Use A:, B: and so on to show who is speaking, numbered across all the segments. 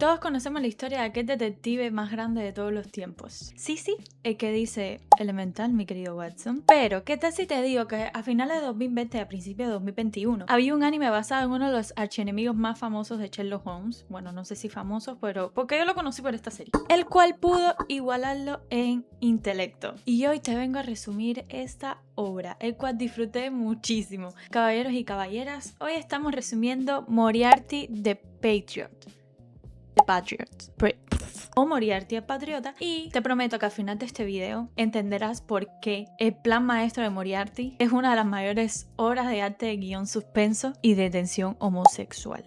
A: Todos conocemos la historia de aquel detective más grande de todos los tiempos. Sí, el que dice elemental, mi querido Watson. Pero, ¿qué tal si te digo que a finales de 2020 y a principios de 2021 había un anime basado en uno de los archienemigos más famosos de Sherlock Holmes? Bueno, no sé si famosos, pero porque yo lo conocí por esta serie. El cual pudo igualarlo en intelecto. Y hoy te vengo a resumir esta obra, el cual disfruté muchísimo. Caballeros y caballeras, hoy estamos resumiendo Moriarty the Patriot. O Moriarty el Patriota, y te prometo que al final de este video entenderás por qué el plan maestro de Moriarty es una de las mayores obras de arte de guión suspenso y de tensión homosexual.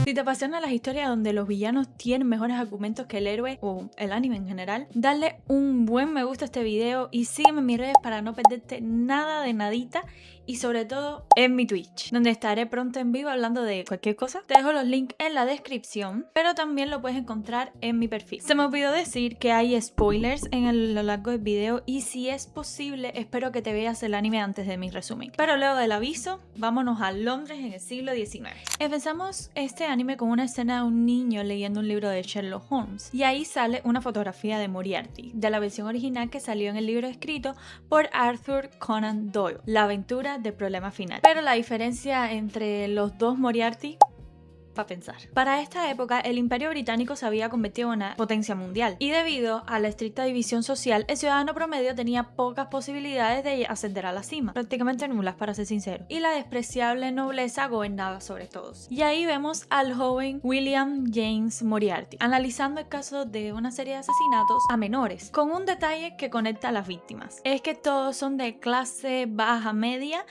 A: Si te apasionan las historias donde los villanos tienen mejores argumentos que el héroe o el anime en general, dale un buen me gusta a este video y sígueme en mis redes para no perderte nada de nadita, y sobre todo en mi Twitch, donde estaré pronto en vivo hablando de cualquier cosa. Te dejo los links en la descripción, pero también lo puedes encontrar en mi perfil. Se me olvidó decir que hay spoilers lo largo del video, y si es posible espero que te veas el anime antes de mi resumen. Pero luego del aviso, vámonos a Londres en el siglo XIX. Empezamos este anime con una escena de un niño leyendo un libro de Sherlock Holmes, y ahí sale una fotografía de Moriarty, de la versión original que salió en el libro escrito por Arthur Conan Doyle, La aventura de Problema Final. Pero la diferencia entre los dos Moriarty, para pensar. Para esta época, el Imperio Británico se había convertido en una potencia mundial, y debido a la estricta división social, el ciudadano promedio tenía pocas posibilidades de ascender a la cima, prácticamente nulas para ser sincero, y la despreciable nobleza gobernaba sobre todos. Y ahí vemos al joven William James Moriarty, analizando el caso de una serie de asesinatos a menores, con un detalle que conecta a las víctimas. Es que todos son de clase baja media,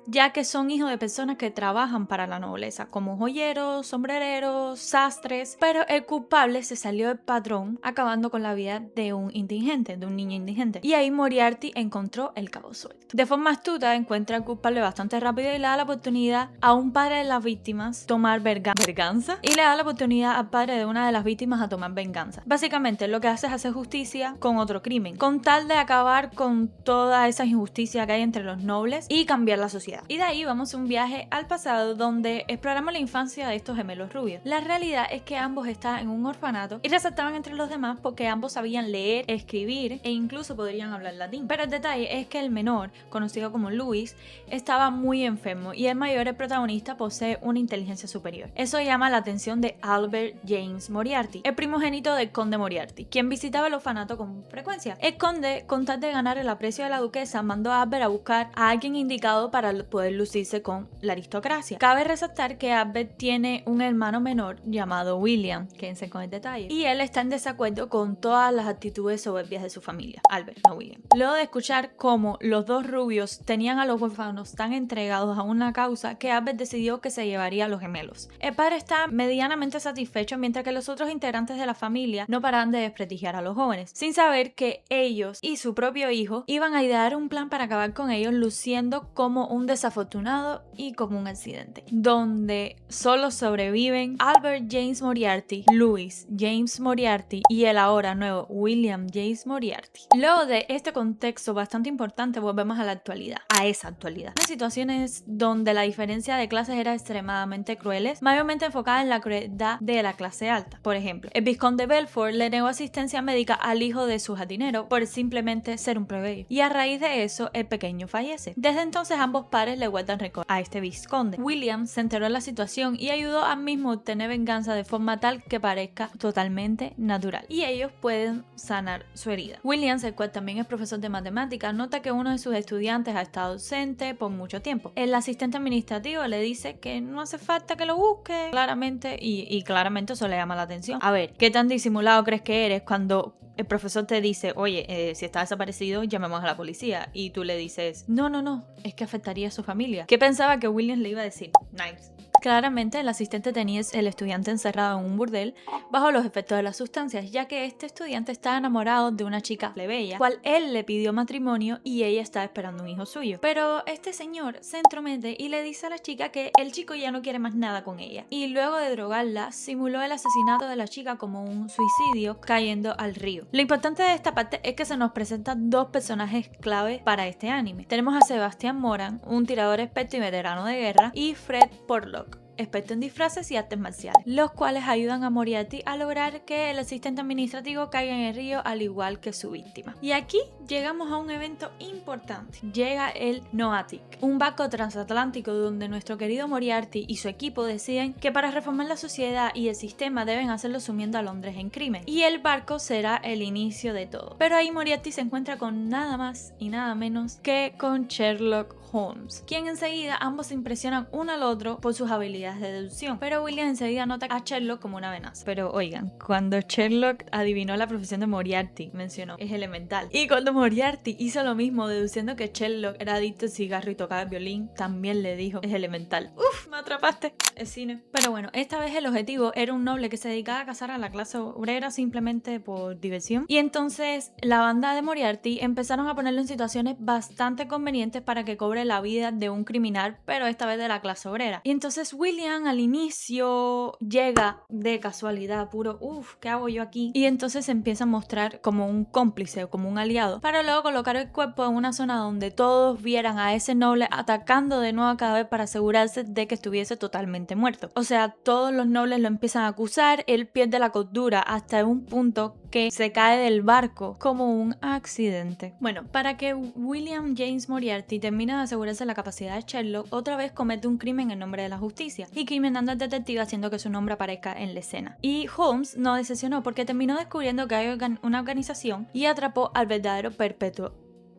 A: ya que son hijos de personas que trabajan para la nobleza, como joyeros, sombrereros, sastres, pero el culpable se salió del patrón, acabando con la vida de un indigente, de un niño indigente. Y ahí Moriarty encontró el cabo suelto. De forma astuta, encuentra al culpable bastante rápido y le da la oportunidad a un padre de las víctimas tomar venganza, y le da la oportunidad al padre de una de las víctimas a tomar venganza. Básicamente lo que hace es hacer justicia con otro crimen, con tal de acabar con toda esa injusticia que hay entre los nobles y cambiar la sociedad. Y de ahí vamos a un viaje al pasado donde exploramos la infancia de estos gemelos rubios. La realidad es que ambos estaban en un orfanato y resaltaban entre los demás porque ambos sabían leer, escribir e incluso podrían hablar latín. Pero el detalle es que el menor, conocido como Louis, estaba muy enfermo, y el mayor, el protagonista, posee una inteligencia superior. Eso llama la atención de Albert James Moriarty, el primogénito del conde Moriarty, quien visitaba el orfanato con frecuencia. El conde, con tal de ganar el aprecio de la duquesa, mandó a Albert a buscar a alguien indicado para poder lucirse con la aristocracia. Cabe resaltar que Albert tiene un hermano menor llamado William, quédense con el detalle, y él está en desacuerdo con todas las actitudes soberbias de su familia. Albert, no William. Luego de escuchar cómo los dos rubios tenían a los huérfanos tan entregados a una causa, que Albert decidió que se llevaría a los gemelos. El padre está medianamente satisfecho, mientras que los otros integrantes de la familia no paran de desprestigiar a los jóvenes, sin saber que ellos y su propio hijo iban a idear un plan para acabar con ellos, luciendo como un desafortunado y como un accidente, donde solo sobreviven Albert James Moriarty, Louis James Moriarty y el ahora nuevo William James Moriarty. Luego de este contexto bastante importante, volvemos a la actualidad, a esa actualidad. En situaciones donde la diferencia de clases era extremadamente crueles, mayormente enfocada en la crueldad de la clase alta. Por ejemplo, el vizconde Belfort le negó asistencia médica al hijo de su jardinero por simplemente ser un plebeyo, y a raíz de eso el pequeño fallece. Desde entonces ambos padres le guardan rencor a este vizconde. William se enteró de la situación y ayudó a mismo a obtener venganza de forma tal que parezca totalmente natural, y ellos pueden sanar su herida. William, el cual también es profesor de matemáticas, nota que uno de sus estudiantes ha estado ausente por mucho tiempo. El asistente administrativo le dice que no hace falta que lo busque, claramente, y claramente eso le llama la atención. A ver, ¿qué tan disimulado crees que eres cuando el profesor te dice, oye, si está desaparecido, llamemos a la policía? Y tú le dices, no, es que afectaría a su familia. ¿Qué pensaba que William le iba a decir? Nice. Claramente el asistente tenía el estudiante encerrado en un burdel bajo los efectos de las sustancias, ya que este estudiante estaba enamorado de una chica plebeya, cual él le pidió matrimonio y ella estaba esperando un hijo suyo. Pero este señor se entromete y le dice a la chica que el chico ya no quiere más nada con ella, y luego de drogarla simuló el asesinato de la chica como un suicidio cayendo al río. Lo importante de esta parte es que se nos presentan dos personajes clave para este anime. Tenemos a Sebastian Moran, un tirador experto y veterano de guerra, y Fred Porlock, experto en disfraces y artes marciales, los cuales ayudan a Moriarty a lograr que el asistente administrativo caiga en el río al igual que su víctima. Y aquí llegamos a un evento importante. Llega el Noatic, un barco transatlántico donde nuestro querido Moriarty y su equipo deciden que para reformar la sociedad y el sistema deben hacerlo sumiendo a Londres en crimen. Y el barco será el inicio de todo. Pero ahí Moriarty se encuentra con nada más y nada menos que con Sherlock Holmes, quien enseguida ambos se impresionan uno al otro por sus habilidades de deducción, pero William enseguida nota a Sherlock como una amenaza. Pero oigan, cuando Sherlock adivinó la profesión de Moriarty, mencionó, es elemental. Y cuando Moriarty hizo lo mismo deduciendo que Sherlock era adicto al cigarro y tocaba el violín, también le dijo, es elemental. ¡Uf! Me atrapaste. Es cine. Pero bueno, esta vez el objetivo era un noble que se dedicaba a cazar a la clase obrera simplemente por diversión. Y entonces la banda de Moriarty empezaron a ponerlo en situaciones bastante convenientes para que cobre la vida de un criminal, pero esta vez de la clase obrera. Y entonces William al inicio llega de casualidad, puro, ¿qué hago yo aquí? Y entonces se empieza a mostrar como un cómplice o como un aliado, para luego colocar el cuerpo en una zona donde todos vieran a ese noble atacando de nuevo cada vez para asegurarse de que estuviese totalmente muerto. O sea, todos los nobles lo empiezan a acusar, él pierde la cordura hasta un punto que se cae del barco como un accidente. Bueno, para que William James Moriarty termine de asegurarse la capacidad de Sherlock, otra vez comete un crimen en nombre de la justicia y criminando al detective haciendo que su nombre aparezca en la escena. Y Holmes no decepcionó porque terminó descubriendo que hay una organización y atrapó al verdadero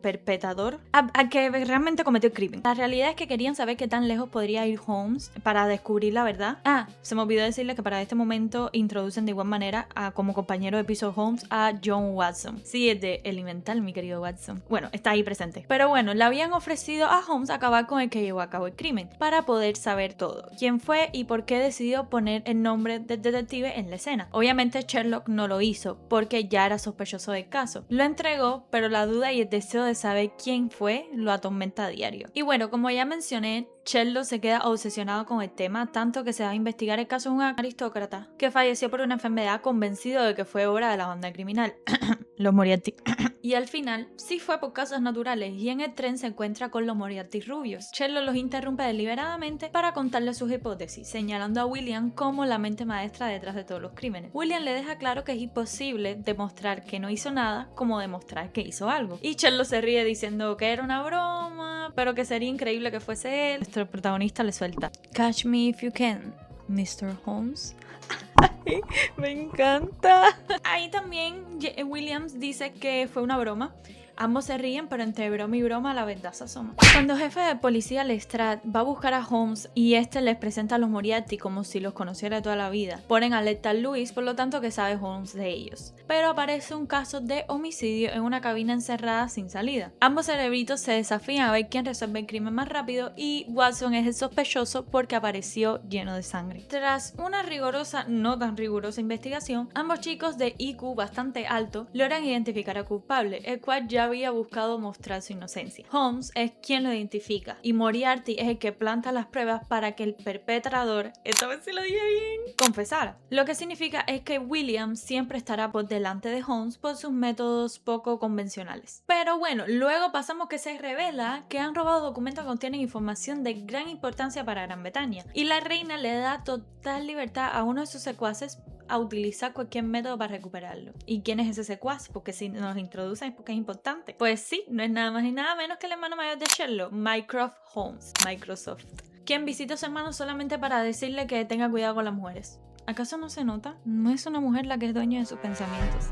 A: perpetrador a que realmente cometió el crimen. La realidad es que querían saber qué tan lejos podría ir Holmes para descubrir la verdad. Se me olvidó decirle que para este momento introducen de igual manera como compañero de piso Holmes a John Watson. Sí, es de Elemental, mi querido Watson. Bueno, está ahí presente. Pero bueno, le habían ofrecido a Holmes acabar con el que llevó a cabo el crimen para poder saber todo. Quién fue y por qué decidió poner el nombre del detective en la escena. Obviamente Sherlock no lo hizo porque ya era sospechoso del caso. Lo entregó, pero la duda y el deseo de saber quién fue lo atormenta a diario. Y bueno, como ya mencioné, Sherlock se queda obsesionado con el tema, tanto que se va a investigar el caso de un aristócrata que falleció por una enfermedad convencido de que fue obra de la banda criminal. Los Moriarty. Y al final, sí fue por causas naturales y en el tren se encuentra con los Moriarty rubios. Sherlock los interrumpe deliberadamente para contarle sus hipótesis, señalando a William como la mente maestra detrás de todos los crímenes. William le deja claro que es imposible demostrar que no hizo nada como demostrar que hizo algo. Y Sherlock se ríe diciendo que era una broma, pero que sería increíble que fuese él. Nuestro protagonista le suelta: "Catch me if you can, Mr. Holmes". Ay, me encanta. Ahí también Williams dice que fue una broma. Ambos se ríen, pero entre broma y broma la verdad se asoma. Cuando el jefe de policía Lestrade va a buscar a Holmes y este les presenta a los Moriarty como si los conociera de toda la vida, ponen alerta a Lewis, por lo tanto que sabe Holmes de ellos. Pero aparece un caso de homicidio en una cabina encerrada sin salida. Ambos cerebritos se desafían a ver quién resuelve el crimen más rápido y Watson es el sospechoso porque apareció lleno de sangre. Tras una no tan rigurosa investigación, ambos chicos de IQ bastante alto logran identificar al culpable, el cual ya había buscado mostrar su inocencia. Holmes es quien lo identifica y Moriarty es el que planta las pruebas para que el perpetrador, esta vez se lo dije bien, confesara. Lo que significa es que William siempre estará por delante de Holmes por sus métodos poco convencionales. Pero bueno, luego pasamos que se revela que han robado documentos que contienen información de gran importancia para Gran Bretaña y la reina le da total libertad a uno de sus secuaces a utilizar cualquier método para recuperarlo. ¿Y quién es ese secuaz? Porque si nos introducen es porque es importante. Pues sí, no es nada más y nada menos que el hermano mayor de Sherlock, Mycroft Holmes, Microsoft, quien visita a su hermano solamente para decirle que tenga cuidado con las mujeres. ¿Acaso no se nota? No es una mujer la que es dueña de sus pensamientos.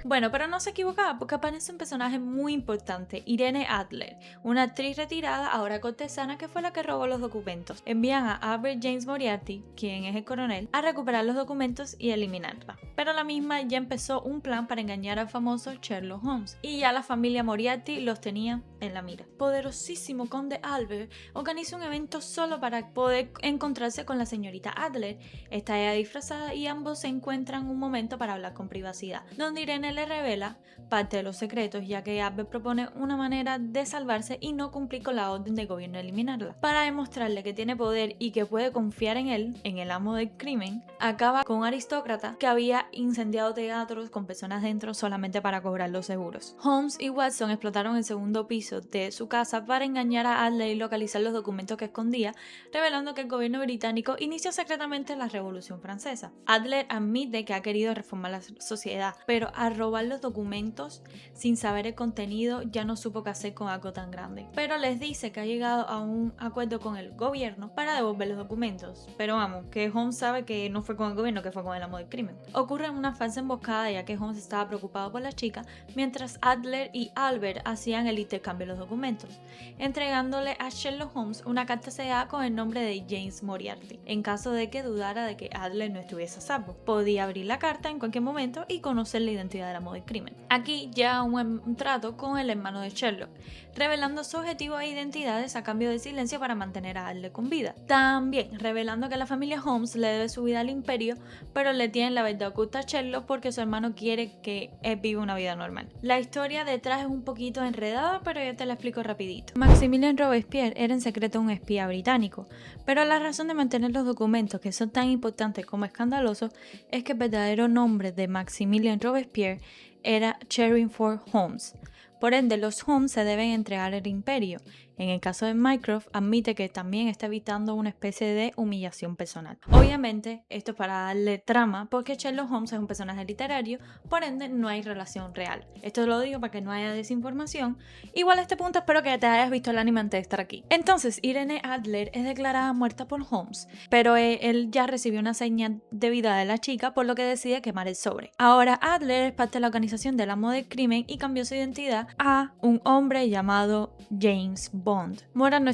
A: Bueno, pero no se equivocaba porque aparece un personaje muy importante, Irene Adler, una actriz retirada, ahora cortesana, que fue la que robó los documentos. Envían a Albert James Moriarty, quien es el coronel, a recuperar los documentos y eliminarla. Pero la misma ya empezó un plan para engañar al famoso Sherlock Holmes, y ya la familia Moriarty los tenía en la mira. Poderosísimo conde Albert organiza un evento solo para poder encontrarse con la señorita Adler. Está ella disfrazada y ambos se encuentran un momento para hablar con privacidad, donde Irene le revela parte de los secretos, ya que Albert propone una manera de salvarse y no cumplir con la orden del gobierno de eliminarla. Para demostrarle que tiene poder y que puede confiar en él, en el amo del crimen, acaba con un aristócrata que había había incendiado teatros con personas dentro solamente para cobrar los seguros. Holmes y Watson explotaron el segundo piso de su casa para engañar a Adler y localizar los documentos que escondía, revelando que el gobierno británico inició secretamente la Revolución Francesa. Adler admite que ha querido reformar la sociedad, pero al robar los documentos sin saber el contenido ya no supo qué hacer con algo tan grande. Pero les dice que ha llegado a un acuerdo con el gobierno para devolver los documentos. Pero vamos, que Holmes sabe que no fue con el gobierno, que fue con el amo del crimen. Ocurre una falsa emboscada ya que Holmes estaba preocupado por la chica, mientras Adler y Albert hacían el intercambio de los documentos, entregándole a Sherlock Holmes una carta sellada con el nombre de James Moriarty, en caso de que dudara de que Adler no estuviese a salvo. Podía abrir la carta en cualquier momento y conocer la identidad del amo del crimen. Aquí llega un trato con el hermano de Sherlock, revelando su objetivo e identidades a cambio de silencio para mantener a Adler con vida. También revelando que la familia Holmes le debe su vida al imperio, pero le tienen la verdad oculta a Sherlock porque su hermano quiere que él viva una vida normal. La historia detrás es un poquito enredada, pero yo te la explico rapidito. Maximilien Robespierre era en secreto un espía británico, pero la razón de mantener los documentos, que son tan importantes como escandalosos, es que el verdadero nombre de Maximilien Robespierre era Cherringford Holmes. Por ende, los Holmes se deben entregar al imperio. En el caso de Mycroft, admite que también está evitando una especie de humillación personal. Obviamente, esto es para darle trama, porque Sherlock Holmes es un personaje literario, por ende no hay relación real. Esto lo digo para que no haya desinformación. Igual a este punto espero que te hayas visto el anime antes de estar aquí. Entonces, Irene Adler es declarada muerta por Holmes, pero él ya recibió una señal de vida de la chica, por lo que decide quemar el sobre. Ahora Adler es parte de la organización del amo del crimen y cambió su identidad a un hombre llamado James Bond. Moran no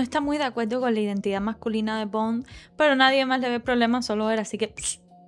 A: está muy de acuerdo con la identidad masculina de Bond, pero nadie más le ve problema, solo él, así que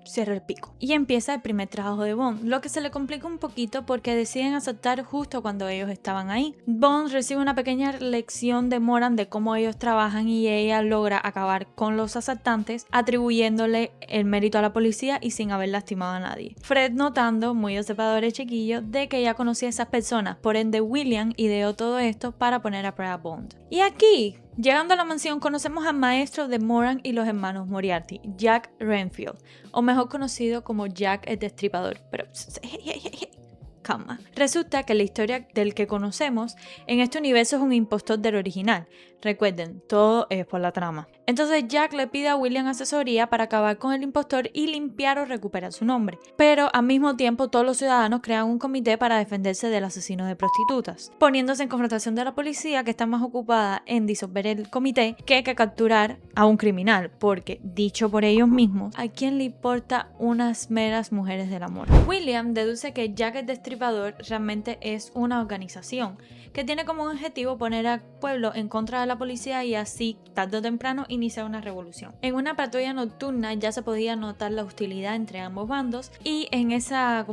A: cierra el pico. Y empieza el primer trabajo de Bond, lo que se le complica un poquito porque deciden asaltar justo cuando ellos estaban ahí. Bond recibe una pequeña lección de Moran de cómo ellos trabajan y ella logra acabar con los asaltantes, atribuyéndole el mérito a la policía y sin haber lastimado a nadie. Fred, notando, muy observador y chiquillo, de que ya conocía a esas personas, por ende William ideó todo esto para poner a prueba a Bond. Y aquí, llegando a la mansión, conocemos al maestro de Moran y los hermanos Moriarty, Jack Renfield, o mejor conocido como Jack el Destripador. Pero calma. Resulta que la historia del que conocemos en este universo es un impostor del original. Recuerden, todo es por la trama. Entonces Jack le pide a William asesoría para acabar con el impostor y limpiar o recuperar su nombre. Pero al mismo tiempo todos los ciudadanos crean un comité para defenderse del asesino de prostitutas, poniéndose en confrontación de la policía, que está más ocupada en disolver el comité que capturar a un criminal, porque, dicho por ellos mismos, ¿a quién le importa unas meras mujeres del amor? William deduce que Jack el Destripador realmente es una organización que tiene como objetivo poner al pueblo en contra de la policía y así, tarde o temprano, iniciar una revolución. En una patrulla nocturna ya se podía notar la hostilidad entre ambos bandos y en esa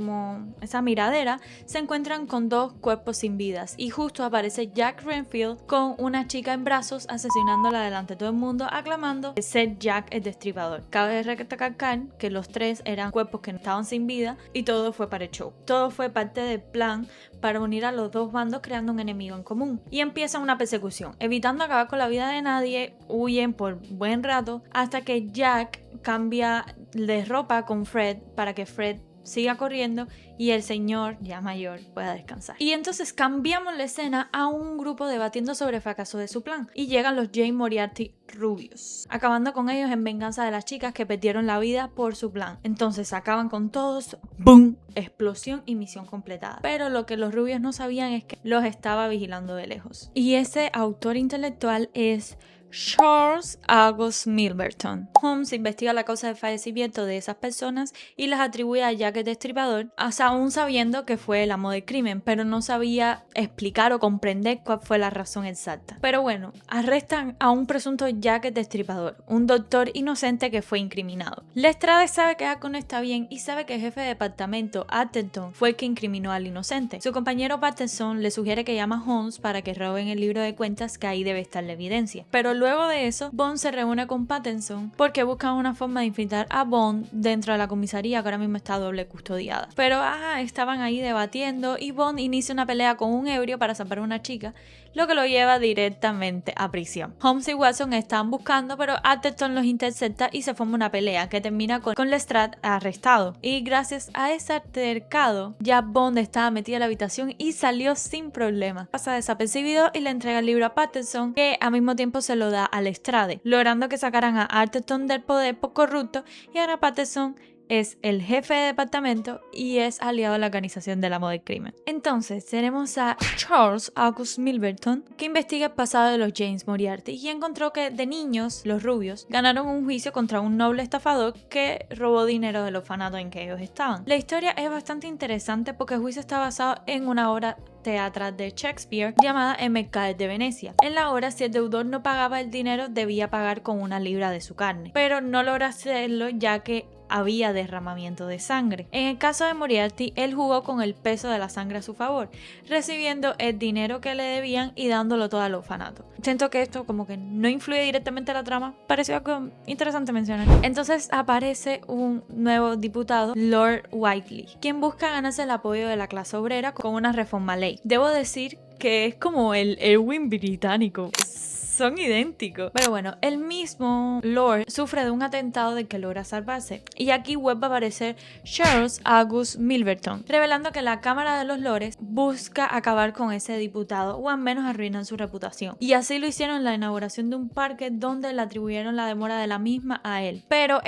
A: miradera se encuentran con dos cuerpos sin vidas y justo aparece Jack Renfield con una chica en brazos asesinándola delante de todo el mundo, aclamando ser Jack el Destripador. Cabe recalcar que los tres eran cuerpos que estaban sin vida y todo fue para el show. Todo fue parte del plan para unir a los dos bandos creando un enemigo en común. Y empieza una persecución. Evitando acabar con la vida de nadie, huyen por buen rato hasta que Jack cambia de ropa con Fred para que Fred siga corriendo y el señor, ya mayor, pueda descansar. Y entonces cambiamos la escena a un grupo debatiendo sobre el fracaso de su plan. Y llegan los James Moriarty rubios, acabando con ellos en venganza de las chicas que perdieron la vida por su plan. Entonces acaban con todos, ¡boom! Explosión y misión completada. Pero lo que los rubios no sabían es que los estaba vigilando de lejos. Y ese autor intelectual es Charles August Milverton. Holmes investiga la causa del fallecimiento de esas personas y las atribuye a Jack el Destripador, aún sabiendo que fue el amo del crimen, pero no sabía explicar o comprender cuál fue la razón exacta. Pero bueno, arrestan a un presunto Jack el Destripador, un doctor inocente que fue incriminado. Lestrade sabe que algo no está bien y sabe que el jefe de departamento, Atherton, fue el que incriminó al inocente. Su compañero Patterson le sugiere que llame a Holmes para que roben el libro de cuentas, que ahí debe estar la evidencia. Pero luego de eso, Bond se reúne con Patterson porque buscan una forma de infiltrar a Bond dentro de la comisaría, que ahora mismo está doble custodiada. Pero estaban ahí debatiendo y Bond inicia una pelea con un ebrio para salvar a una chica, lo que lo lleva directamente a prisión. Holmes y Watson estaban buscando, pero Atherton los intercepta y se forma una pelea que termina con Lestrade arrestado. Y gracias a ese altercado, ya Bond estaba metido en la habitación y salió sin problema. Pasa desapercibido y le entrega el libro a Patterson, que al mismo tiempo se lo da a Lestrade, logrando que sacaran a Atherton del poder por corrupto, y ahora Patterson es el jefe de departamento y es aliado a la organización del amo del crimen. Entonces tenemos a Charles August Milverton, que investiga el pasado de los James Moriarty y encontró que de niños, los rubios, ganaron un juicio contra un noble estafador que robó dinero del orfanato en que ellos estaban. La historia es bastante interesante porque el juicio está basado en una obra teatral de Shakespeare llamada El Mercader de Venecia. En la obra, si el deudor no pagaba el dinero, debía pagar con una libra de su carne, pero no logra hacerlo ya que había derramamiento de sangre. En el caso de Moriarty, él jugó con el peso de la sangre a su favor, recibiendo el dinero que le debían y dándolo todo al orfanato. Siento que esto como que no influye directamente en la trama, pareció algo interesante mencionar. Entonces aparece un nuevo diputado, Lord Whiteley, quien busca ganarse el apoyo de la clase obrera con una reforma a ley. Debo decir que es como el Erwin británico. Son idénticos. Pero bueno, el mismo Lord sufre de un atentado del que logra salvarse. Y aquí vuelve a aparecer Charles August Milverton, revelando que la Cámara de los Lores busca acabar con ese diputado o al menos arruinan su reputación. Y así lo hicieron en la inauguración de un parque donde le atribuyeron la demora de la misma a él. Pero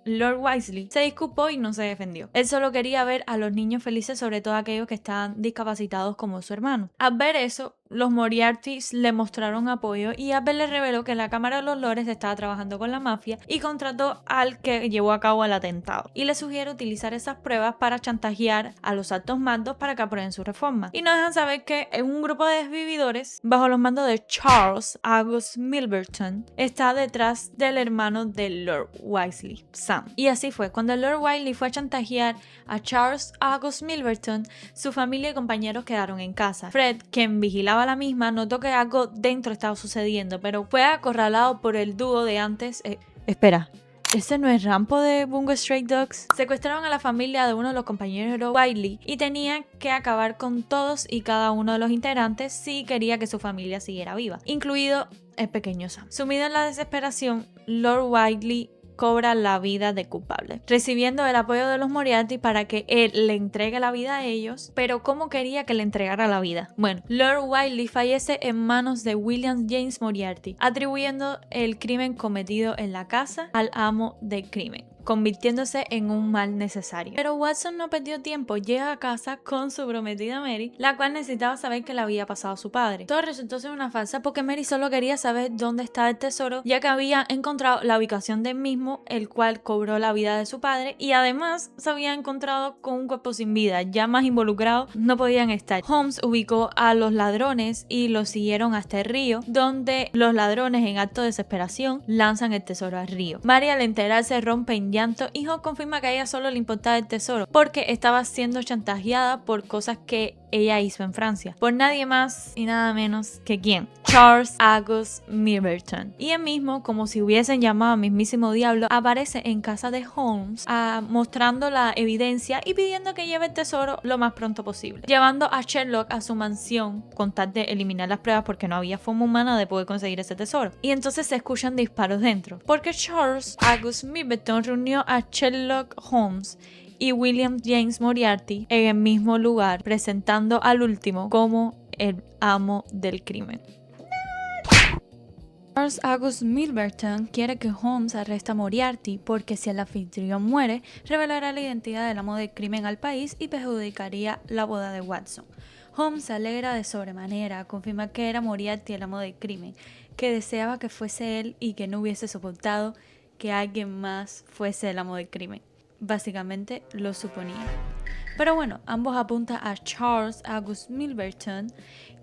A: Lord Wisely se disculpó y no se defendió. Él solo quería ver a los niños felices, sobre todo aquellos que estaban discapacitados como su hermano. Al ver eso, los Moriartys le mostraron apoyo y Abel le reveló que la Cámara de los Lores estaba trabajando con la mafia y contrató al que llevó a cabo el atentado. Y le sugiere utilizar esas pruebas para chantajear a los altos mandos para que aprueben su reforma. Y nos dejan saber que un grupo de desvividores, bajo los mandos de Charles August Milverton, está detrás del hermano de Lord Wisely, Sam. Y así fue. Cuando Lord Wisely fue a chantajear a Charles August Milverton, su familia y compañeros quedaron en casa. Fred, quien vigilaba la misma, notó que algo dentro estaba sucediendo, pero fue acorralado por el dúo de antes. Espera, ¿ese no es Rampo de Bungo Stray Dogs? Secuestraron a la familia de uno de los compañeros de Wiley y tenía que acabar con todos y cada uno de los integrantes si quería que su familia siguiera viva, incluido el pequeño Sam. Sumido en la desesperación, Lord Wiley cobra la vida de culpable, recibiendo el apoyo de los Moriarty para que él le entregue la vida a ellos. Pero ¿cómo quería que le entregara la vida? Bueno, Lord Wiley fallece en manos de William James Moriarty, atribuyendo el crimen cometido en la casa al amo del crimen, convirtiéndose en un mal necesario. Pero Watson no perdió tiempo, llega a casa con su prometida Mary, la cual necesitaba saber qué le había pasado a su padre. Todo resultó ser una farsa porque Mary solo quería saber dónde estaba el tesoro, ya que había encontrado la ubicación del mismo, el cual cobró la vida de su padre, y además se había encontrado con un cuerpo sin vida. Ya más involucrados no podían estar. Holmes ubicó a los ladrones y los siguieron hasta el río, donde los ladrones en acto de desesperación lanzan el tesoro al río. Mary, al enterarse, rompe en llanto y Holmes confirma que a ella solo le importaba el tesoro porque estaba siendo chantajeada por cosas que ella hizo en Francia, por nadie más y nada menos que ¿quién? Charles August Milverton. Y él mismo, como si hubiesen llamado a mismísimo diablo, aparece en casa de Holmes mostrando la evidencia y pidiendo que lleve el tesoro lo más pronto posible, llevando a Sherlock a su mansión con tal de eliminar las pruebas porque no había forma humana de poder conseguir ese tesoro. Y entonces se escuchan disparos dentro, porque Charles August Milverton reunió a Sherlock Holmes y William James Moriarty en el mismo lugar, presentando al último como el amo del crimen. Charles August Milverton quiere que Holmes arreste a Moriarty porque si el anfitrión muere, revelará la identidad del amo del crimen al país y perjudicaría la boda de Watson. Holmes se alegra de sobremanera, confirma que era Moriarty el amo del crimen, que deseaba que fuese él y que no hubiese soportado que alguien más fuese el amo del crimen. Básicamente lo suponía. Pero bueno, ambos apuntan a Charles August Milverton,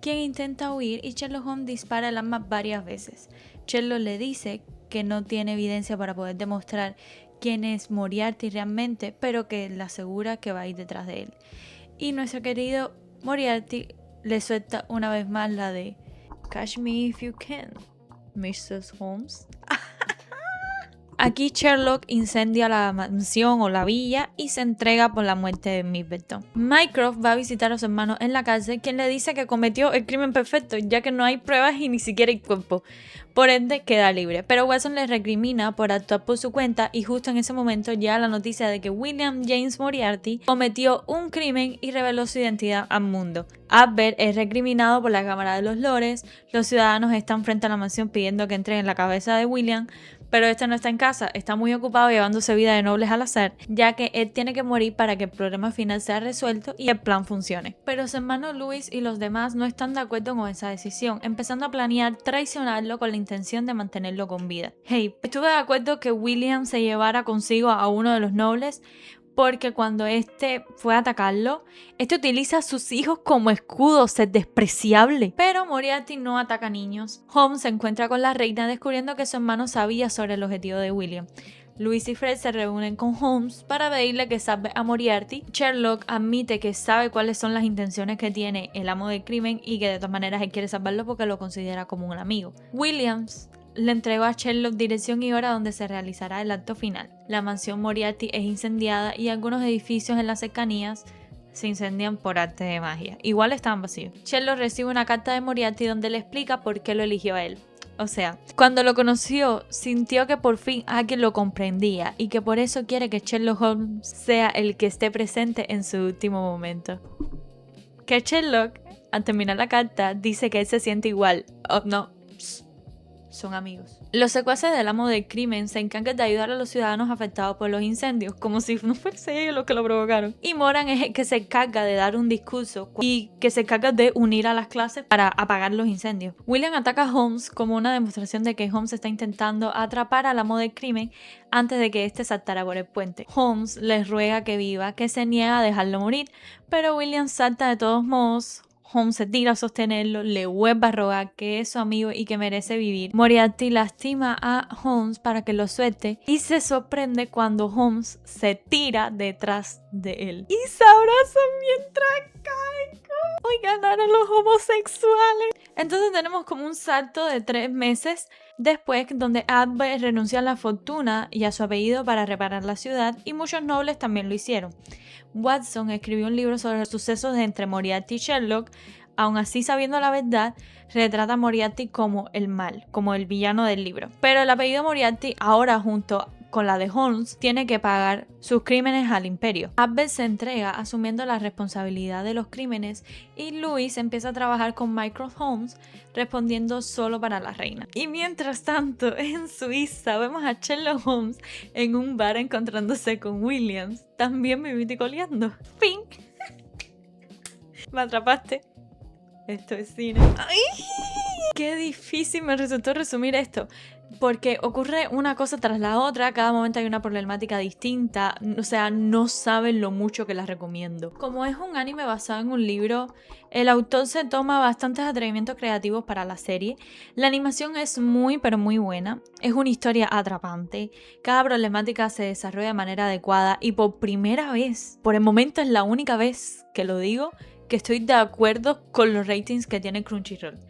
A: quien intenta huir y Sherlock Holmes dispara el arma varias veces. Sherlock le dice que no tiene evidencia para poder demostrar quién es Moriarty realmente, pero que le asegura que va a ir detrás de él. Y nuestro querido Moriarty le suelta una vez más la de "Catch me if you can, Mrs. Holmes". Aquí Sherlock incendia la mansión o la villa y se entrega por la muerte de Middleton. Mycroft va a visitar a su hermano en la cárcel, quien le dice que cometió el crimen perfecto, ya que no hay pruebas y ni siquiera hay cuerpo. Por ende, queda libre. Pero Watson le recrimina por actuar por su cuenta y justo en ese momento llega la noticia de que William James Moriarty cometió un crimen y reveló su identidad al mundo. Albert es recriminado por la Cámara de los Lores, los ciudadanos están frente a la mansión pidiendo que entreguen la cabeza de William, pero este no está en casa, está muy ocupado llevándose vida de nobles al azar, ya que él tiene que morir para que el problema final sea resuelto y el plan funcione. Pero su hermano Louis y los demás no están de acuerdo con esa decisión, empezando a planear traicionarlo con la intención de mantenerlo con vida. Hey, estuve de acuerdo que William se llevara consigo a uno de los nobles, porque cuando este fue a atacarlo, este utiliza a sus hijos como escudos, es despreciable. Pero Moriarty no ataca niños. Holmes se encuentra con la reina descubriendo que su hermano sabía sobre el objetivo de William. Louis y Fred se reúnen con Holmes para pedirle que salve a Moriarty. Sherlock admite que sabe cuáles son las intenciones que tiene el amo del crimen y que de todas maneras él quiere salvarlo porque lo considera como un amigo. Williams le entregó a Sherlock dirección y hora donde se realizará el acto final. La mansión Moriarty es incendiada y algunos edificios en las cercanías se incendian por arte de magia. Igual estaban vacíos. Sherlock recibe una carta de Moriarty donde le explica por qué lo eligió a él. O sea, cuando lo conoció, sintió que por fin alguien lo comprendía y que por eso quiere que Sherlock Holmes sea el que esté presente en su último momento. Que Sherlock, al terminar la carta, dice que él se siente igual. Oh, no. Son amigos. Los secuaces del amo del crimen se encargan de ayudar a los ciudadanos afectados por los incendios, como si no fuese ellos los que lo provocaron. Y Moran es el que se encarga de dar un discurso y que se encarga de unir a las clases para apagar los incendios. William ataca a Holmes como una demostración de que Holmes está intentando atrapar al amo del crimen antes de que éste saltara por el puente. Holmes les ruega que viva, que se niega a dejarlo morir, pero William salta de todos modos. Holmes se tira a sostenerlo, le vuelve a rogar que es su amigo y que merece vivir. Moriarty lastima a Holmes para que lo suelte y se sorprende cuando Holmes se tira detrás de él. Y se abrazan mientras caen. Hoy ganaron los homosexuales. Entonces tenemos como un salto de 3 meses después, donde Albert renuncia a la fortuna y a su apellido para reparar la ciudad, y muchos nobles también lo hicieron. Watson escribió un libro sobre los sucesos entre Moriarty y Sherlock. Aún así, sabiendo la verdad, retrata a Moriarty como el mal, como el villano del libro. Pero el apellido Moriarty, ahora junto con la de Holmes, tiene que pagar sus crímenes al imperio. Albert se entrega asumiendo la responsabilidad de los crímenes y Louis empieza a trabajar con Mycroft Holmes respondiendo solo para la reina. Y mientras tanto, en Suiza vemos a Sherlock Holmes en un bar encontrándose con Williams, también mimiticoleando. Fin. Me atrapaste. Esto es cine. ¡Ay! Qué difícil me resultó resumir esto. Porque ocurre una cosa tras la otra, cada momento hay una problemática distinta, o sea, no saben lo mucho que las recomiendo. Como es un anime basado en un libro, el autor se toma bastantes atrevimientos creativos para la serie. La animación es muy pero muy buena, es una historia atrapante, cada problemática se desarrolla de manera adecuada y por primera vez, por el momento es la única vez que lo digo, que estoy de acuerdo con los ratings que tiene Crunchyroll.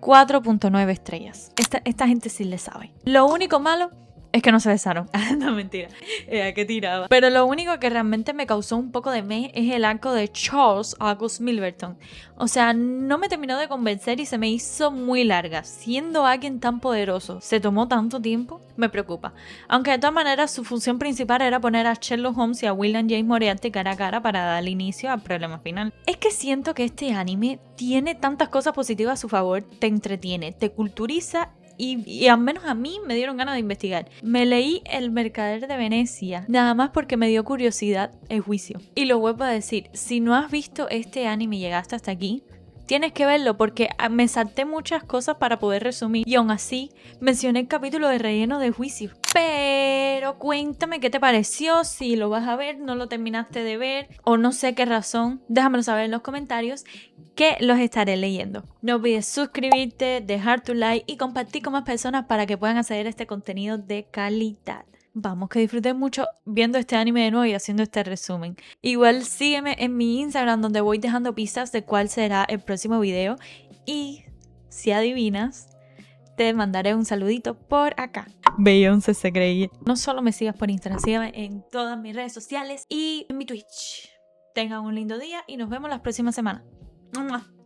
A: 4.9 estrellas. Esta gente sí le sabe. Lo único malo es que no se besaron. No, mentira. Que tiraba. Pero lo único que realmente me causó un poco de meh es el arco de Charles August Milverton. O sea, no me terminó de convencer y se me hizo muy larga. Siendo alguien tan poderoso, ¿se tomó tanto tiempo? Me preocupa. Aunque de todas maneras su función principal era poner a Sherlock Holmes y a William James Moriarty cara a cara para dar inicio al problema final. Es que siento que este anime tiene tantas cosas positivas a su favor. Te entretiene, te culturiza y al menos a mí me dieron ganas de investigar. Me leí El Mercader de Venecia, nada más porque me dio curiosidad el juicio. Y lo vuelvo a decir, si no has visto este anime y llegaste hasta aquí, tienes que verlo porque me salté muchas cosas para poder resumir y aún así mencioné el capítulo de relleno de juicio. Pero cuéntame qué te pareció, si lo vas a ver, no lo terminaste de ver o no sé qué razón, déjamelo saber en los comentarios que los estaré leyendo. No olvides suscribirte, dejar tu like y compartir con más personas para que puedan acceder a este contenido de calidad. Vamos, que disfruten mucho viendo este anime de nuevo y haciendo este resumen. Igual sígueme en mi Instagram donde voy dejando pistas de cuál será el próximo video. Y si adivinas, te mandaré un saludito por acá. Beyoncé se creía. No solo me sigas por Instagram, sígueme en todas mis redes sociales y en mi Twitch. Tengan un lindo día y nos vemos las próximas semanas. ¡Mua!